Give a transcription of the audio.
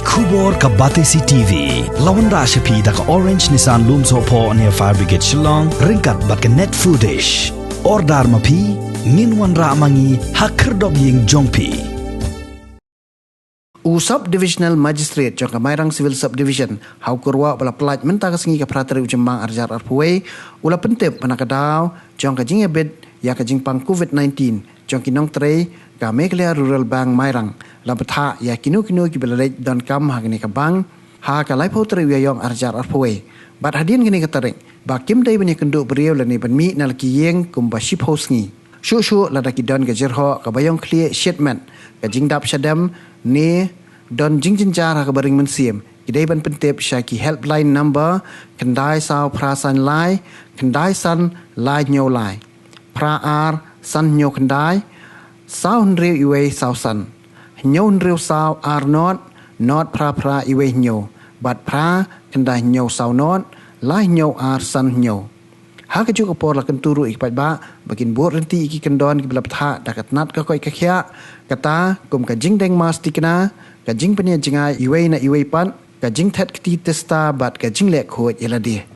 Kubor ka Batesi TV. Lawan Rashapi da ka Orange Nissan Looms Hopo near Fire Brigade Shillong. Ringkat bat ka net foodish. Ordar mapi. Minwan Ramangi Hakerdog Ying Jongpi. Sub-Divisional Magistrate jangka Mairang Civil Subdivision hau kurwa bala pelaj mentah kesengi ke prateri ujembang arjar arpuwe ula pentip panakadaw jangka jing Ïabit ya ke jingpang COVID-19 jangki Nongtrei ka Meghalaya Rural Bank Mairang labetha ya kinu-kinu ki belalej don kam hagni ka bang ha ka lai poteri yong arjar arpuwe bat hadin gini kataring ba kim dai bani kenduk beriau lani banmi nalki yeng kumba ship hosngi shu ladaki don ke jerho ka bayong clear shipment ka jingdap syadam ni don jingjinjar ka baring mensiem idai ban pentip syaki helpline number kendai saw prasan lai kendai san lai nyo lai pra ar san nyo kendai saw nriu iwe saw san nyo nriu saw ar not pra iwe nyo bat pra kendai nyo saw not lai nyo ar san nyo ha ka juk apor la kenturu ikpat ba bakin buat renti iki kendon ki belaptha dakat nat ka koi ka khia kata kum ka jing deng mas tikna ka jing penia jingai iwe na iwe pan ka jing that kti testa bat ka jing lek khoi eladi